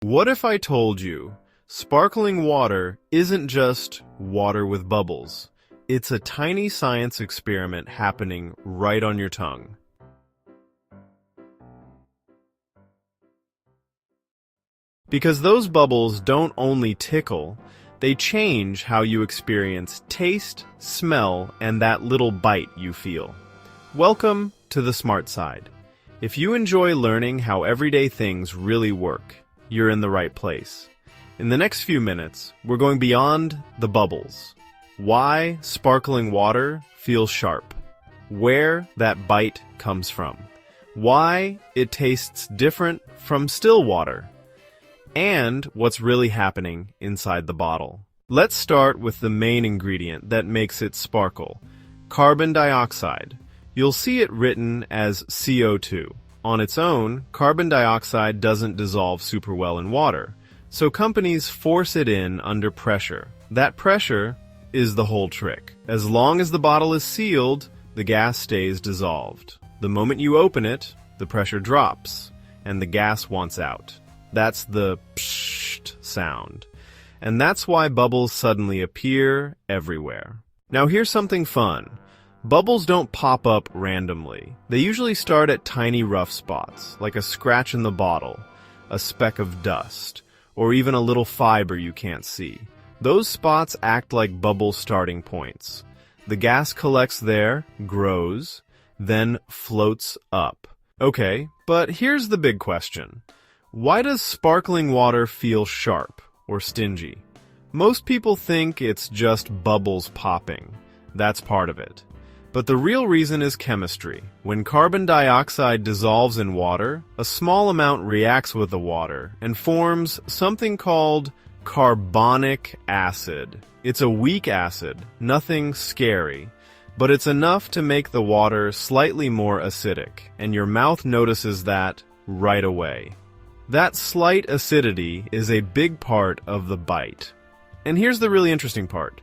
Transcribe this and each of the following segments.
What if I told you sparkling water isn't just water with bubbles? It's a tiny science experiment happening right on your tongue. Because those bubbles don't only tickle, they change how you experience taste, smell, and that little bite you feel. Welcome to the Smart Side. If you enjoy learning how everyday things really work, you're in the right place. In the next few minutes, we're going beyond the bubbles. Why sparkling water feels sharp. Where that bite comes from. Why it tastes different from still water. And what's really happening inside the bottle. Let's start with the main ingredient that makes it sparkle, carbon dioxide. You'll see it written as CO2. On its own, carbon dioxide doesn't dissolve super well in water, so companies force it in under pressure. That pressure is the whole trick. As long as the bottle is sealed, the gas stays dissolved. The moment you open it, the pressure drops, and the gas wants out. That's the psht sound. And that's why bubbles suddenly appear everywhere. Now here's something fun. Bubbles don't pop up randomly. They usually start at tiny rough spots, like a scratch in the bottle, a speck of dust, or even a little fiber you can't see. Those spots act like bubble starting points. The gas collects there, grows, then floats up. Okay, but here's the big question. Why does sparkling water feel sharp or stingy? Most people think it's just bubbles popping. That's part of it. But the real reason is chemistry. When carbon dioxide dissolves in water, a small amount reacts with the water and forms something called carbonic acid. It's a weak acid, nothing scary, but it's enough to make the water slightly more acidic, and your mouth notices that right away. That slight acidity is a big part of the bite. And here's the really interesting part.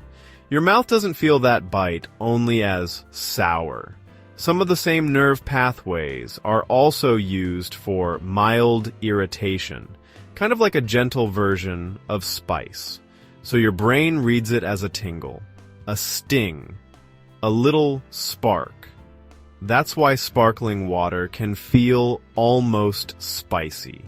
Your mouth doesn't feel that bite only as sour. Some of the same nerve pathways are also used for mild irritation, kind of like a gentle version of spice. So your brain reads it as a tingle, a sting, a little spark. That's why sparkling water can feel almost spicy,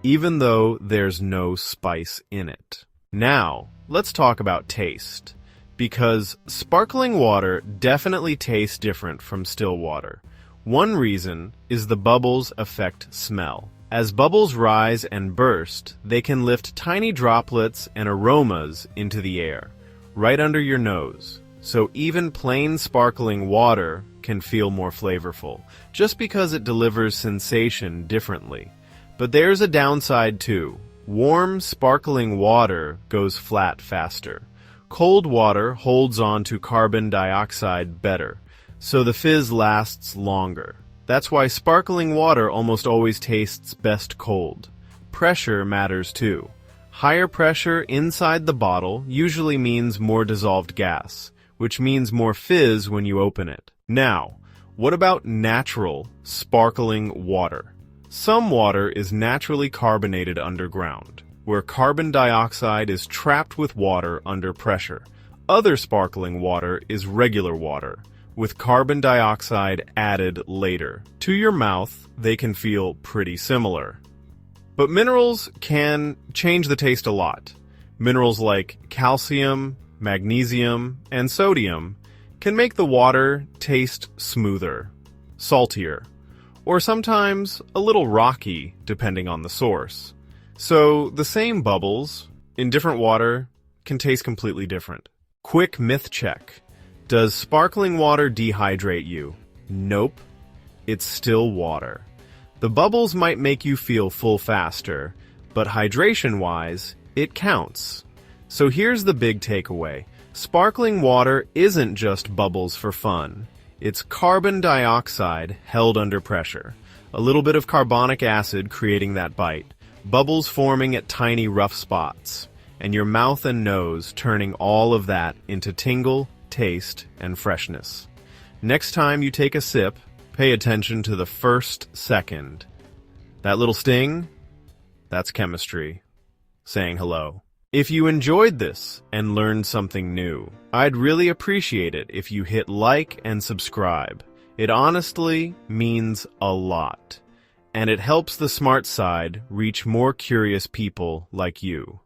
even though there's no spice in it. Now, let's talk about taste. Because sparkling water definitely tastes different from still water. One reason is the bubbles affect smell. As bubbles rise and burst, they can lift tiny droplets and aromas into the air, right under your nose. So even plain sparkling water can feel more flavorful, just because it delivers sensation differently. But there's a downside too. Warm, sparkling water goes flat faster. Cold water holds on to carbon dioxide better, so the fizz lasts longer. That's why sparkling water almost always tastes best cold. Pressure matters too. Higher pressure inside the bottle usually means more dissolved gas, which means more fizz when you open it. Now, what about natural, sparkling water? Some water is naturally carbonated underground, where carbon dioxide is trapped with water under pressure. Other sparkling water is regular water, with carbon dioxide added later. To your mouth, they can feel pretty similar. But minerals can change the taste a lot. Minerals like calcium, magnesium, and sodium can make the water taste smoother, saltier, or sometimes a little rocky, depending on the source. So the same bubbles in different water can taste completely different. Quick myth check. Does sparkling water dehydrate you? Nope. It's still water. The bubbles might make you feel full faster, but hydration-wise, it counts. So here's the big takeaway. Sparkling water isn't just bubbles for fun. It's carbon dioxide held under pressure. A little bit of carbonic acid creating that bite. Bubbles forming at tiny rough spots, and your mouth and nose turning all of that into tingle, taste, and freshness. Next time you take a sip, pay attention to the first second. That little sting? That's chemistry. saying hello. If you enjoyed this and learned something new, I'd really appreciate it if you hit like and subscribe. It honestly means a lot, and it helps the smart side reach more curious people like you.